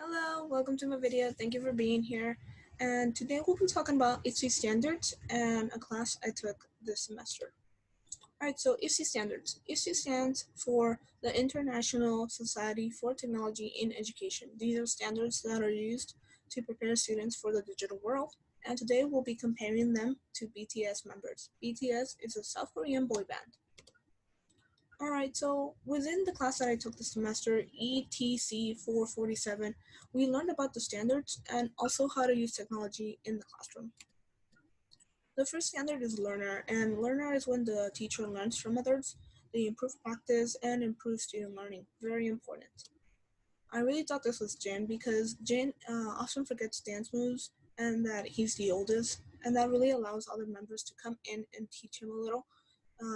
Hello, welcome to my video. Thank you for being here. And today we'll be talking about ISTE standards and a class I took this semester. Alright, so ISTE standards. ISTE stands for the International Society for Technology in Education. These are standards that are used to prepare students for the digital world. And today we'll be comparing them to BTS members. BTS is a South Korean boy band. Alright, so within the class that I took this semester, ETC 447, we learned about the standards and also how to use technology in the classroom. The first standard is learner, and learner is when the teacher learns from others. They improve practice and improve student learning. Very important. I really thought this was Jin because Jin often forgets dance moves and that he's the oldest, and that really allows other members to come in and teach him a little.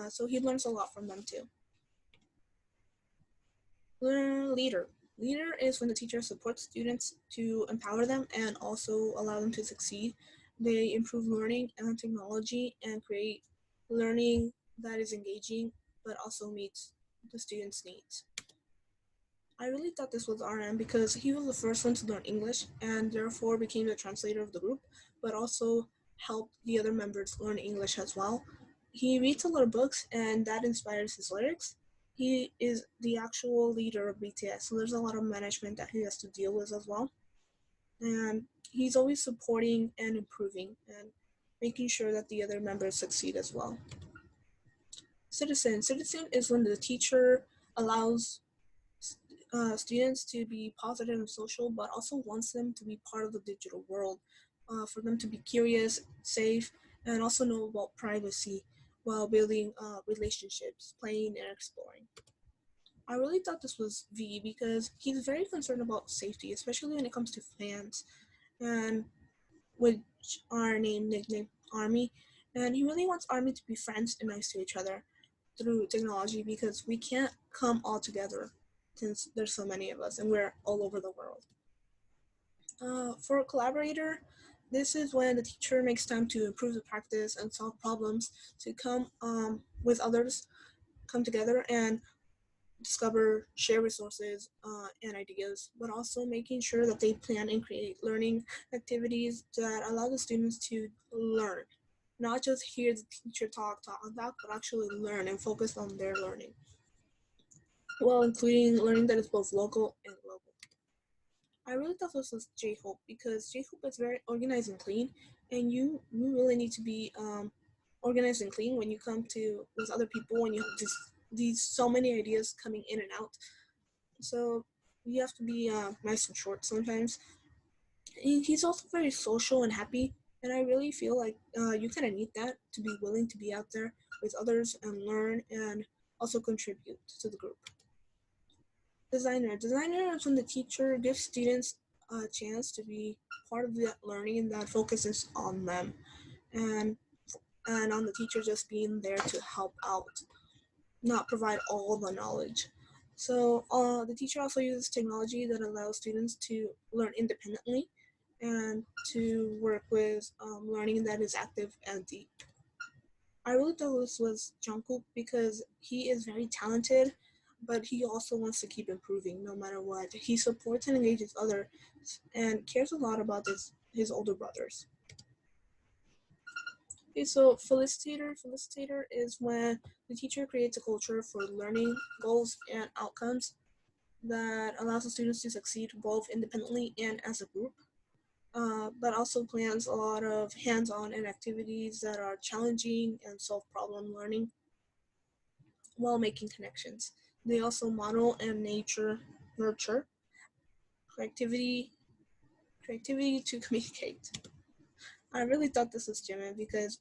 So he learns a lot from them too. Leader. Leader is when the teacher supports students to empower them and also allow them to succeed. They improve learning and technology and create learning that is engaging but also meets the students' needs. I really thought this was RM because he was the first one to learn English and therefore became the translator of the group, but also helped the other members learn English as well. He reads a lot of books and that inspires his lyrics. He is the actual leader of BTS, so there's a lot of management that he has to deal with as well. And he's always supporting and improving and making sure that the other members succeed as well. Citizen. Citizen is when the teacher allows students to be positive and social, but also wants them to be part of the digital world, for them to be curious, safe, and also know about privacy while building relationships, playing, and exploring. I really thought this was V because he's very concerned about safety, especially when it comes to fans, and which are nicknamed Army. And he really wants Army to be friends and nice to each other through technology because we can't come all together since there's so many of us and we're all over the world. For a collaborator, this is when the teacher makes time to improve the practice and solve problems to come with others, come together and discover, share resources and ideas, but also making sure that they plan and create learning activities that allow the students to learn, not just hear the teacher talk, but actually learn and focus on their learning, while including learning that is both local and global. I really thought this was J-Hope because J-Hope is very organized and clean, and you really need to be organized and clean when you come to with other people when you have these so many ideas coming in and out. So you have to be nice and short sometimes. And he's also very social and happy, and I really feel like you kind of need that to be willing to be out there with others and learn and also contribute to the group. Designer. Designer is when the teacher gives students a chance to be part of that learning that focuses on them and on the teacher just being there to help out, not provide all the knowledge. So the teacher also uses technology that allows students to learn independently and to work with learning that is active and deep. I really thought this was Jungkook because he is very talented, but he also wants to keep improving no matter what. He supports and engages others and cares a lot about his older brothers. Okay, so felicitator. Felicitator is when the teacher creates a culture for learning, goals, and outcomes that allows the students to succeed both independently and as a group, but also plans a lot of hands-on and activities that are challenging and solve problem learning while making connections. They also model and nurture creativity, creativity to communicate. I really thought this was Jimin because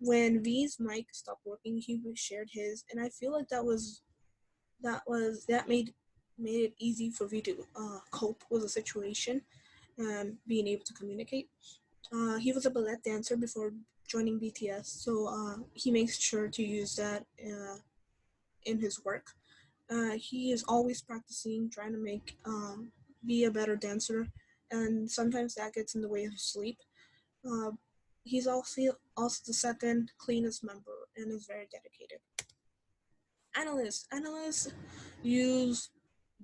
when V's mic stopped working, he shared his, and I feel like that made it easy for V to cope with the situation and being able to communicate. He was a ballet dancer before joining BTS, so he makes sure to use that in his work. He is always practicing, trying to be a better dancer, and sometimes that gets in the way of his sleep. Uh, he's also the second cleanest member and is very dedicated. Analysts use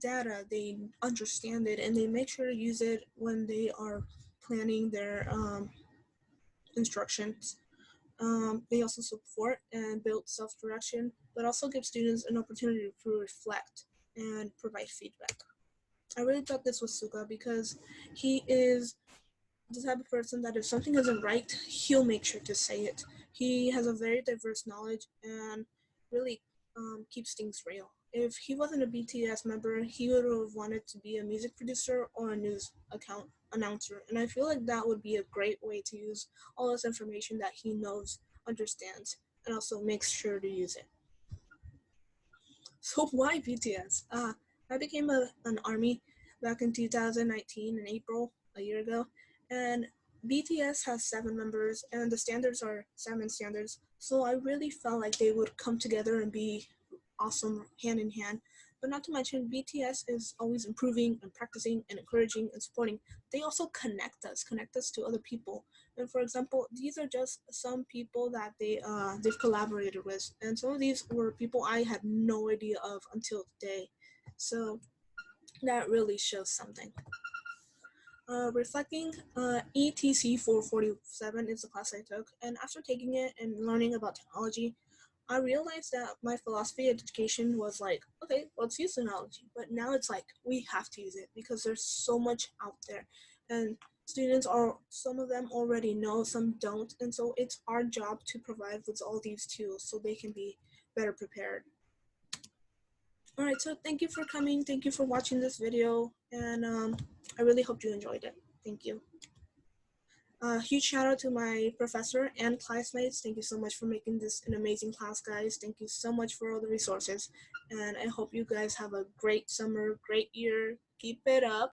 data, they understand it, and they make sure to use it when they are planning their instructions. They also support and build self-direction, but also give students an opportunity to reflect and provide feedback. I really thought this was Suga because he is the type of person that if something isn't right, he'll make sure to say it. He has a very diverse knowledge and really keeps things real. If he wasn't a BTS member, he would have wanted to be a music producer or a news account announcer. And I feel like that would be a great way to use all this information that he knows, understands, and also makes sure to use it. So why BTS? I became an army back in 2019 in April, a year ago, and BTS has 7 members, and the standards are 7 standards. So I really felt like they would come together and be awesome hand in hand. But not to mention, BTS is always improving and practicing and encouraging and supporting. They also connect us to other people. And for example, these are just some people that they've collaborated with, and some of these were people I had no idea of until today. So that really shows something. Reflecting, ETC 447 is the class I took, and after taking it and learning about technology, I realized that my philosophy of education was like, okay, let's use technology. But now it's like, we have to use it because there's so much out there. And students are, some of them already know, some don't. And so it's our job to provide with all these tools so they can be better prepared. All right, so thank you for coming. Thank you for watching this video. And I really hope you enjoyed it. Thank you. Huge shout out to my professor and classmates. Thank you so much for making this an amazing class, guys. Thank you so much for all the resources. And I hope you guys have a great summer, great year. Keep it up.